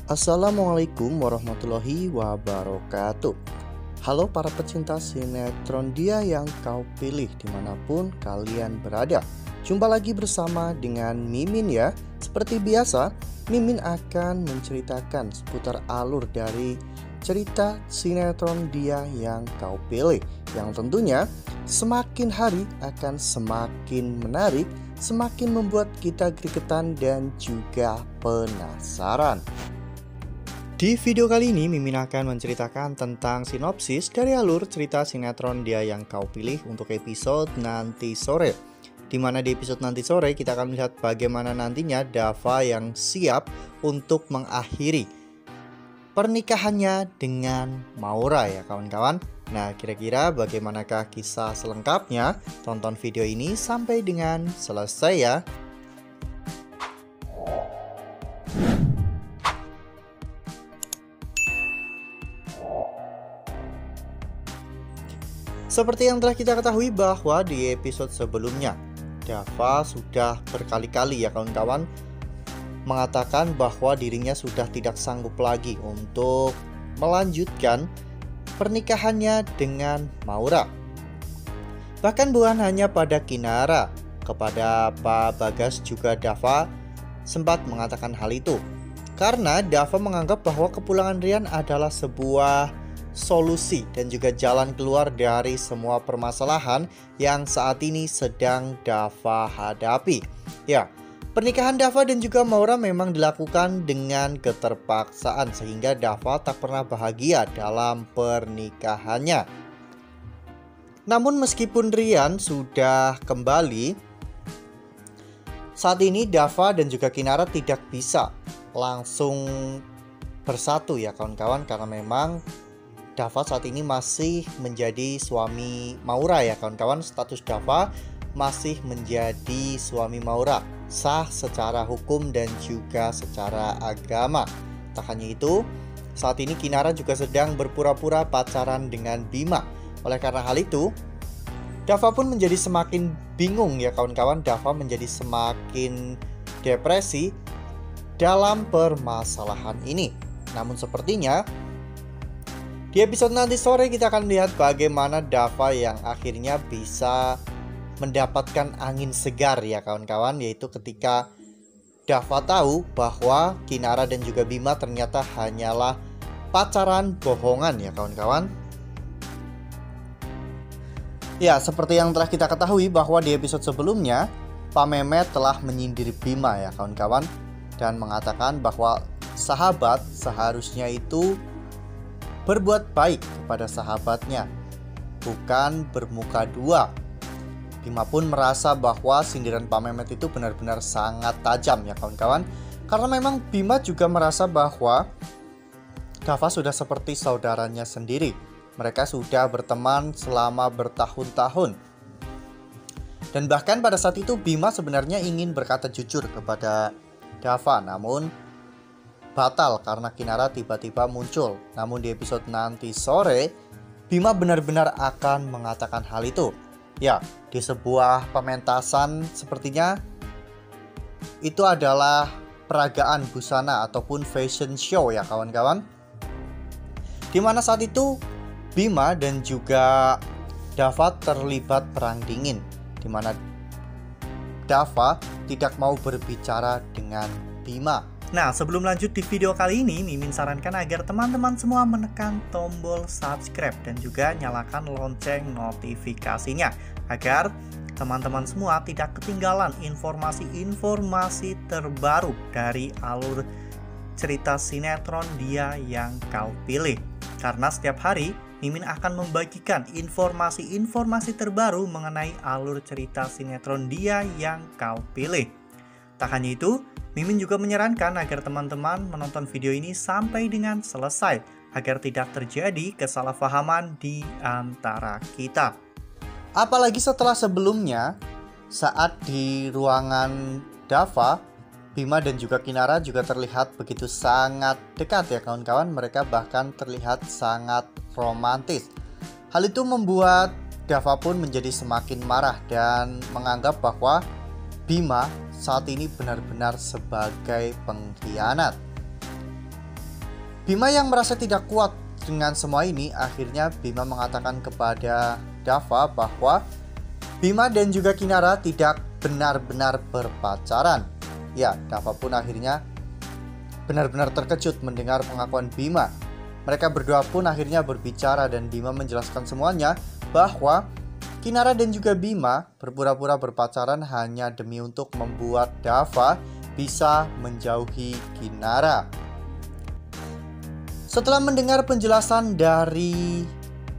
Assalamualaikum warahmatullahi wabarakatuh. Halo para pecinta sinetron Dia Yang Kau Pilih dimanapun kalian berada. Jumpa lagi bersama dengan Mimin ya. Seperti biasa, Mimin akan menceritakan seputar alur dari cerita sinetron Dia Yang Kau Pilih, yang tentunya semakin hari akan semakin menarik, semakin membuat kita gregetan dan juga penasaran. Di video kali ini, Mimin akan menceritakan tentang sinopsis dari alur cerita sinetron Dia Yang Kau Pilih untuk episode nanti sore. Dimana di episode nanti sore kita akan melihat bagaimana nantinya Dava yang siap untuk mengakhiri pernikahannya dengan Maura ya kawan-kawan. Nah, kira-kira bagaimanakah kisah selengkapnya? Tonton video ini sampai dengan selesai ya. Seperti yang telah kita ketahui bahwa di episode sebelumnya, Dava sudah berkali-kali ya kawan-kawan mengatakan bahwa dirinya sudah tidak sanggup lagi untuk melanjutkan pernikahannya dengan Maura. Bahkan bukan hanya pada Kinara, kepada Pak Bagas juga Dava sempat mengatakan hal itu. Karena Dava menganggap bahwa kepulangan Rian adalah sebuah solusi dan juga jalan keluar dari semua permasalahan yang saat ini sedang Dava hadapi. Ya, pernikahan Dava dan juga Maura memang dilakukan dengan keterpaksaan sehingga Dava tak pernah bahagia dalam pernikahannya. Namun meskipun Rian sudah kembali, saat ini Dava dan juga Kinara tidak bisa langsung bersatu ya kawan-kawan, karena memang Dava saat ini masih menjadi suami Maura ya kawan-kawan. Status Dava masih menjadi suami Maura, sah secara hukum dan juga secara agama. Tak hanya itu, saat ini Kinara juga sedang berpura-pura pacaran dengan Bima. Oleh karena hal itu, Dava pun menjadi semakin bingung ya kawan-kawan. Dava menjadi semakin depresi dalam permasalahan ini. Namun sepertinya di episode nanti sore kita akan melihat bagaimana Dava yang akhirnya bisa mendapatkan angin segar ya kawan-kawan, yaitu ketika Dava tahu bahwa Kinara dan juga Bima ternyata hanyalah pacaran bohongan ya kawan-kawan. Ya, seperti yang telah kita ketahui bahwa di episode sebelumnya Pak Mehmet telah menyindir Bima ya kawan-kawan, dan mengatakan bahwa sahabat seharusnya itu berbuat baik kepada sahabatnya, bukan bermuka dua. Bima pun merasa bahwa sindiran Pak Mehmet itu benar-benar sangat tajam ya kawan-kawan, karena memang Bima juga merasa bahwa Dava sudah seperti saudaranya sendiri. Mereka sudah berteman selama bertahun-tahun. Dan bahkan pada saat itu Bima sebenarnya ingin berkata jujur kepada Dava, namun batal karena Kinara tiba-tiba muncul. Namun di episode nanti sore, Bima benar-benar akan mengatakan hal itu. Ya, di sebuah pementasan sepertinya itu adalah peragaan busana ataupun fashion show ya kawan-kawan. Dimana saat itu Bima dan juga Dava terlibat perang dingin, dimana Dava tidak mau berbicara dengan Bima. Nah, sebelum lanjut di video kali ini, Mimin sarankan agar teman-teman semua menekan tombol subscribe dan juga nyalakan lonceng notifikasinya, agar teman-teman semua tidak ketinggalan informasi-informasi terbaru dari alur cerita sinetron Dia Yang Kau Pilih. Karena setiap hari Mimin akan membagikan informasi-informasi terbaru mengenai alur cerita sinetron Dia Yang Kau Pilih. Tak hanya itu, Mimin juga menyarankan agar teman-teman menonton video ini sampai dengan selesai, agar tidak terjadi kesalahpahaman di antara kita. Apalagi setelah sebelumnya, saat di ruangan Dava, Bima dan juga Kinara juga terlihat begitu sangat dekat ya kawan-kawan. Mereka bahkan terlihat sangat romantis. Hal itu membuat Dava pun menjadi semakin marah dan menganggap bahwa Bima saat ini benar-benar sebagai pengkhianat. Bima yang merasa tidak kuat dengan semua ini, akhirnya Bima mengatakan kepada Dava bahwa Bima dan juga Kinara tidak benar-benar berpacaran. Ya, Dava pun akhirnya benar-benar terkejut mendengar pengakuan Bima. Mereka berdua pun akhirnya berbicara dan Bima menjelaskan semuanya bahwa Kinara dan juga Bima berpura-pura berpacaran hanya demi untuk membuat Dava bisa menjauhi Kinara. Setelah mendengar penjelasan dari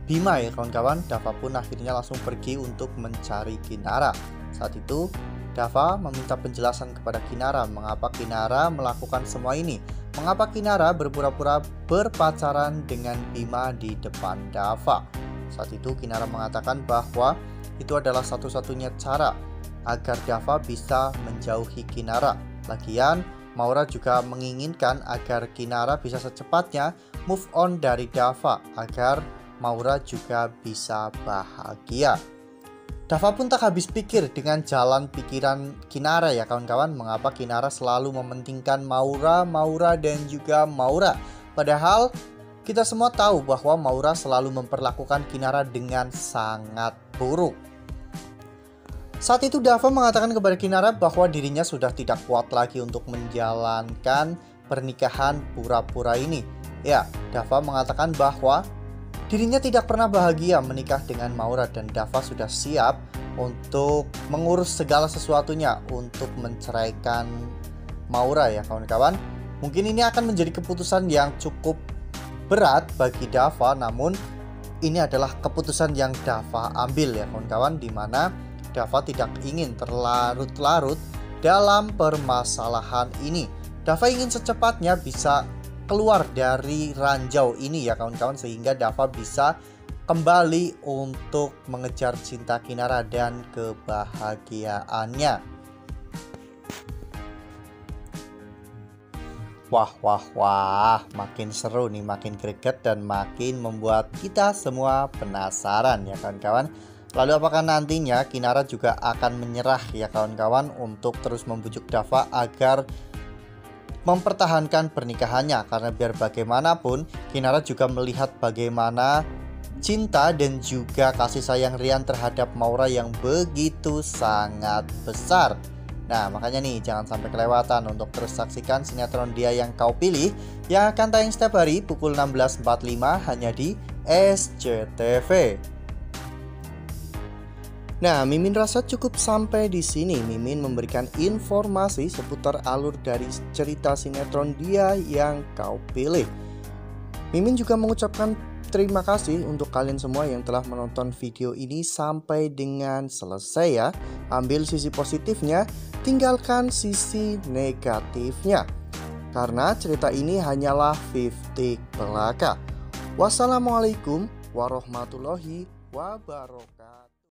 Bima ya kawan-kawan, Dava pun akhirnya langsung pergi untuk mencari Kinara. Saat itu Dava meminta penjelasan kepada Kinara mengapa Kinara melakukan semua ini. Mengapa Kinara berpura-pura berpacaran dengan Bima di depan Dava. Saat itu Kinara mengatakan bahwa itu adalah satu-satunya cara agar Dava bisa menjauhi Kinara. Lagian Maura juga menginginkan agar Kinara bisa secepatnya move on dari Dava agar Maura juga bisa bahagia. Dava pun tak habis pikir dengan jalan pikiran Kinara ya kawan-kawan, mengapa Kinara selalu mementingkan Maura dan juga Maura. Padahal kita semua tahu bahwa Maura selalu memperlakukan Kinara dengan sangat buruk. Saat itu Dava mengatakan kepada Kinara bahwa dirinya sudah tidak kuat lagi untuk menjalankan pernikahan pura-pura ini. Ya, Dava mengatakan bahwa dirinya tidak pernah bahagia menikah dengan Maura dan Dava sudah siap untuk mengurus segala sesuatunya untuk menceraikan Maura ya kawan-kawan. Mungkin ini akan menjadi keputusan yang cukup berat bagi Dava, namun ini adalah keputusan yang Dava ambil ya kawan-kawan, di mana Dava tidak ingin terlarut-larut dalam permasalahan ini. Dava ingin secepatnya bisa keluar dari ranjau ini ya kawan-kawan, sehingga Dava bisa kembali untuk mengejar cinta Kinara dan kebahagiaannya. Wah, makin seru nih, makin greget dan makin membuat kita semua penasaran ya kawan-kawan. Lalu apakah nantinya Kinara juga akan menyerah ya kawan-kawan untuk terus membujuk Dava agar mempertahankan pernikahannya, karena biar bagaimanapun Kinara juga melihat bagaimana cinta dan juga kasih sayang Rian terhadap Maura yang begitu sangat besar. Nah makanya nih jangan sampai kelewatan untuk terus saksikan sinetron Dia Yang Kau Pilih yang akan tayang setiap hari pukul 16.45 hanya di SCTV. Nah, Mimin rasa cukup sampai di sini. Mimin memberikan informasi seputar alur dari cerita sinetron Dia Yang Kau Pilih. Mimin juga mengucapkan terima kasih untuk kalian semua yang telah menonton video ini sampai dengan selesai ya. Ambil sisi positifnya, tinggalkan sisi negatifnya. Karena cerita ini hanyalah 50 belaka. Wassalamualaikum warahmatullahi wabarakatuh.